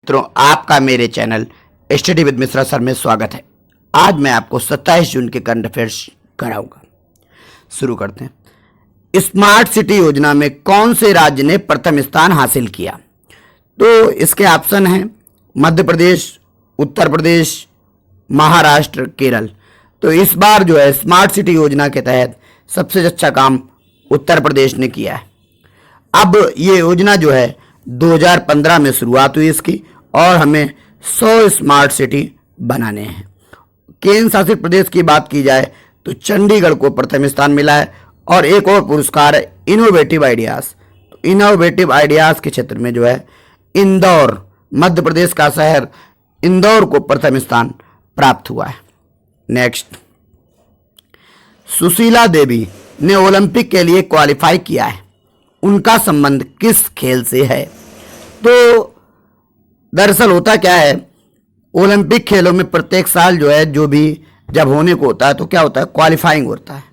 मित्रों, आपका मेरे channel study with Mishra sir में स्वागत है। आज मैं आपको 27 जून के करंट अफेयर्स कराऊंगा। शुरू करते हैं। स्मार्ट सिटी योजना में कौन से राज्य ने प्रथम स्थान हासिल किया? तो इसके ऑप्शन हैं मध्य प्रदेश, उत्तर प्रदेश, महाराष्ट्र, केरल। तो इस बार जो है स्मार्ट सिटी योजना के तहत सबसे अच्छा काम उत्तर प्रदेश ने किया है। अब ये योजना जो है 2015 में शुरुआत हुई इसकी, और हमें 100 स्मार्ट सिटी बनाने हैं। केंद्र शासित प्रदेश की बात की जाए तो चंडीगढ़ को प्रथम स्थान मिला है, और एक और पुरस्कार है इनोवेटिव आइडियाज। तो इनोवेटिव आइडियाज के क्षेत्र में जो है इंदौर, मध्य प्रदेश का शहर इंदौर को प्रथम स्थान प्राप्त हुआ है। नेक्स्ट, सुशीला देवी ने ओलंपिक के लिए क्वालिफाई किया है, उनका संबंध किस खेल से है? तो दरअसल होता क्या है, ओलंपिक खेलों में प्रत्येक साल जो है जो भी जब होने को होता है तो क्या होता है, क्वालिफाइंग होता है।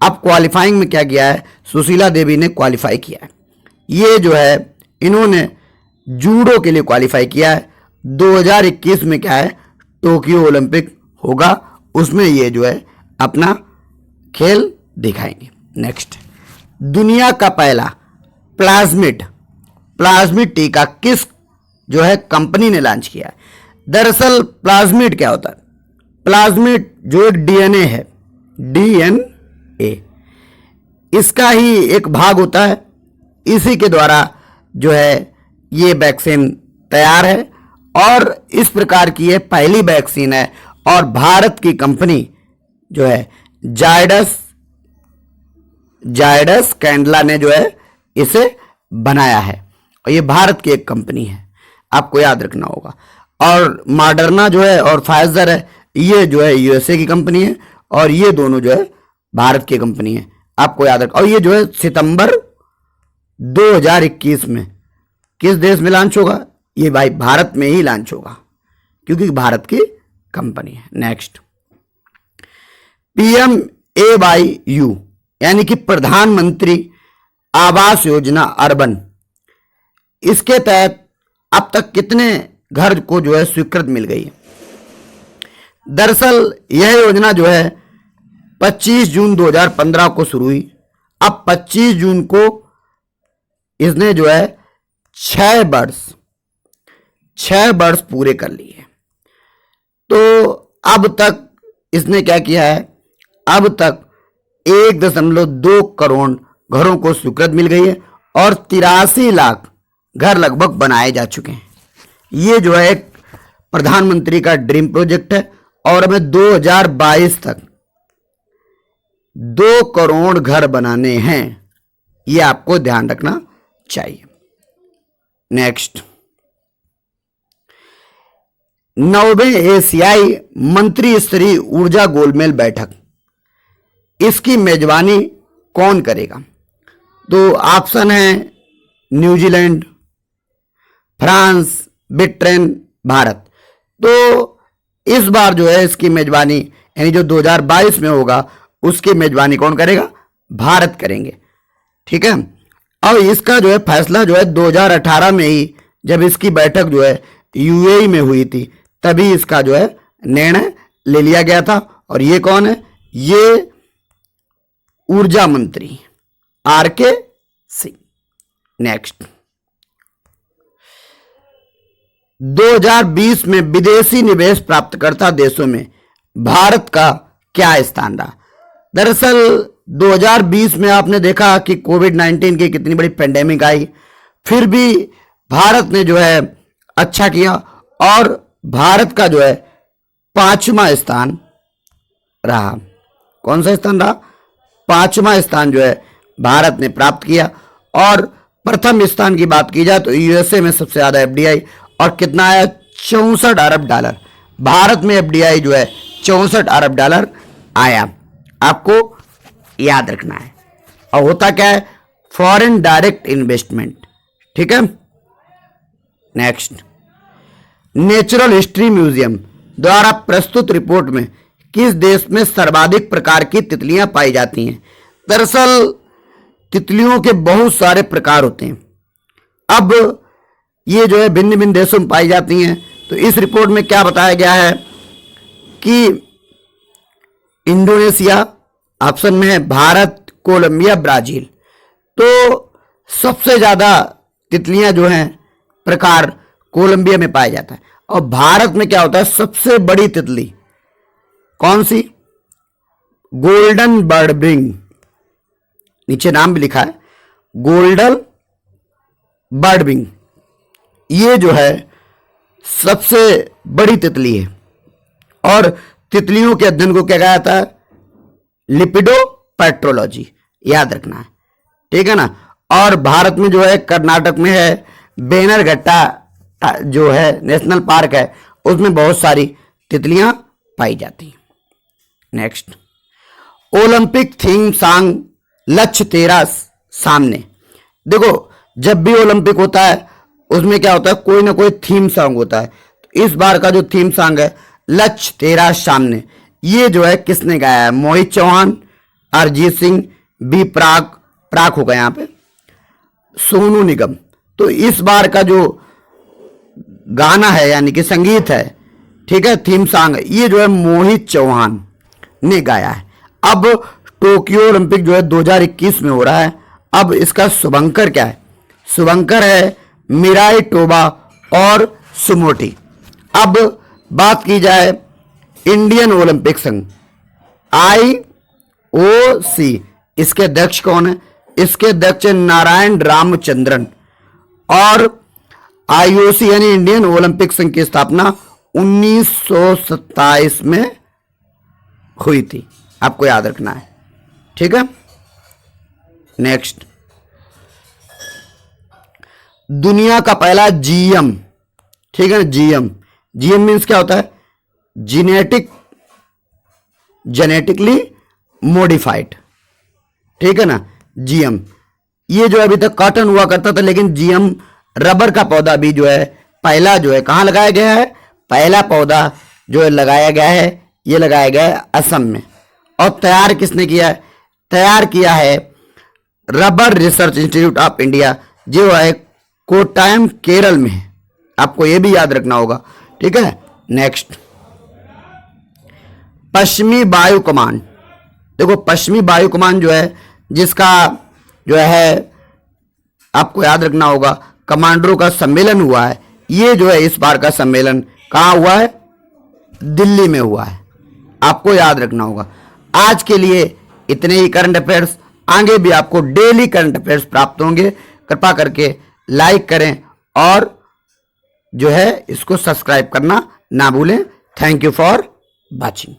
अब क्वालिफाइंग में क्या किया है, सुशीला देवी ने क्वालिफाई किया है। ये जो है इन्होंने जूडो के लिए क्वालिफाई किया है। 2021 में क्या है, टोक्यो ओलंपिक होगा, उसमें ये जो है अपना खेल दिखाएंगे। नेक्स्ट, दुनिया का पहला प्लाज्मिड टीका किस जो है कंपनी ने लॉन्च किया है? दरअसल प्लाज्मिड क्या होता है? प्लाज्मिड जो एक डीएनए है, डीएनए, इसका ही एक भाग होता है। इसी के द्वारा जो है ये वैक्सीन तैयार है, और इस प्रकार की ये पहली वैक्सीन है। और भारत की कंपनी जो है जायडस कैंडला ने जो है इसे बनाया है, और ये भारत की एक कंपनी है, आपको याद रखना होगा। और मॉडर्ना जो है और फाइजर है, ये जो है यूएसए की कंपनी है, और ये दोनों जो है भारत की कंपनी है, आपको याद रखना। और ये जो है सितंबर 2021 में किस देश में लॉन्च होगा? ये भाई भारत में ही लॉन्च होगा, क्योंकि भारत की कंपनी है। नेक्स्ट, PMAYU यानी कि प्रधानमंत्री आवास योजना अर्बन, इसके तहत अब तक कितने घर को जो है स्वीकृति मिल गई है? दरअसल यह योजना जो है 25 जून 2015 को शुरू हुई। अब 25 जून को इसने जो है 6 वर्ष पूरे कर लिए। तो अब तक इसने क्या किया है, अब तक 1.2 करोड़ घरों को स्वीकृति मिल गई है, और 83 लाख घर लगभग बनाए जा चुके हैं। ये जो है एक प्रधानमंत्री का ड्रीम प्रोजेक्ट है, और हमें 2022 तक 2 करोड़ घर बनाने हैं, ये आपको ध्यान रखना चाहिए। नेक्स्ट, 9वें एशियाई मंत्री स्तरीय ऊर्जा गोलमेल बैठक, इसकी मेजबानी कौन करेगा? तो ऑप्शन है न्यूजीलैंड, फ्रांस, ब्रिटेन, भारत। तो इस बार जो है इसकी मेजबानी यानी जो 2022 में होगा उसकी मेजबानी कौन करेगा? भारत करेंगे। ठीक है। अब इसका जो है फैसला जो है 2018 में ही, जब इसकी बैठक जो है यूएई में हुई थी, तभी इसका जो है निर्णय ले लिया गया था। और ये कौन है? ये ऊर्जा मंत्री आरके सिंह। नेक्स्ट, 2020 में विदेशी निवेश प्राप्तकर्ता देशों में भारत का क्या स्थान रहा? दरअसल 2020 में आपने देखा कि कोविड-19 की कितनी बड़ी पेंडेमिक आई, फिर भी भारत ने जो है अच्छा किया, और भारत का जो है 5वां स्थान रहा। कौन सा स्थान रहा? 5वां स्थान जो है भारत ने प्राप्त किया। और प्रथम स्थान की बात की जाए तो यूएसए में सबसे ज्यादा एफडीआई, और कितना आया? 64 अरब डॉलर। भारत में एफडीआई जो है 64 अरब डॉलर आया, आपको याद रखना है। और होता क्या है? Foreign direct investment. ठीक है। नेक्स्ट, नेचुरल हिस्ट्री म्यूजियम द्वारा प्रस्तुत रिपोर्ट में किस देश में सर्वाधिक प्रकार की तितलियां पाई जाती हैं? दरअसल तितलियों के बहुत सारे प्रकार होते हैं। अब ये जो है भिन्न भिन्न देशों में पाई जाती हैं। तो इस रिपोर्ट में क्या बताया गया है कि इंडोनेशिया ऑप्शन में है, भारत, कोलंबिया, ब्राजील। तो सबसे ज्यादा तितलियां जो हैं प्रकार कोलंबिया में पाया जाता है। और भारत में क्या होता है, सबसे बड़ी तितली कौन सी, गोल्डन बर्डविंग, नीचे नाम भी लिखा है गोल्डन बर्डविंग। ये जो है सबसे बड़ी तितली है। और तितलियों के अध्ययन को क्या कहा जाता है, लिपिडोपैट्रोलॉजी, याद रखना है, ठीक है ना। और भारत में जो है कर्नाटक में है बेनरघट्टा जो है नेशनल पार्क है, उसमें बहुत सारी तितलियां पाई जाती हैं। नेक्स्ट, ओलंपिक थीम सॉन्ग लक्ष्य तेरा सामने। देखो जब भी ओलंपिक होता है उसमें क्या होता है, कोई ना कोई थीम सॉन्ग होता है। तो इस बार का जो थीम सॉन्ग है लक्ष्य तेरा सामने, ये जो है किसने गाया है, मोहित चौहान, अरिजीत सिंह, बी प्राक होगा यहाँ पे, सोनू निगम। तो इस बार का जो गाना है यानी कि संगीत है, ठीक है, थीम सॉन्ग, ये जो है मोहित चौहान ने गाया है। अब टोक्यो ओलंपिक जो है 2021 में हो रहा है। अब इसका शुभंकर क्या है, शुभंकर है मिराई टोबा और सुमोटी। अब बात की जाए इंडियन ओलंपिक संघ IOC, इसके अध्यक्ष कौन है, इसके अध्यक्ष नारायण रामचंद्रन। और IOC यानी इंडियन ओलंपिक संघ की स्थापना 1927 में हुई थी, आपको याद रखना है, ठीक है। नेक्स्ट, दुनिया का पहला GM, ठीक है ना, GM मीन्स क्या होता है, जेनेटिकली मॉडिफाइड, ठीक है ना, GM। ये जो अभी तक कॉटन हुआ करता था, लेकिन GM रबर का पौधा भी जो है पहला जो है कहां लगाया गया है, पहला पौधा जो है लगाया गया है, ये लगाया गया है असम में। और तैयार किसने किया है, तैयार किया है rubber research institute of India, जो है कोट्टायम केरल में है, आपको ये भी याद रखना होगा, ठीक है। नेक्स्ट, पश्चिमी वायु कमान। देखो पश्चिमी वायु कमान जो है, जिसका जो है आपको याद रखना होगा कमांडरों का सम्मेलन हुआ है, ये जो है इस बार का सम्मेलन कहां हुआ है, दिल्ली में हुआ है, आपको याद रखना होगा। आज के लिए इतने ही करंट अफेयर्स, आगे भी आपको डेली करंट अफेयर्स प्राप्त होंगे। कृपा करके लाइक करें और जो है इसको सब्सक्राइब करना ना भूलें। Thank you for watching.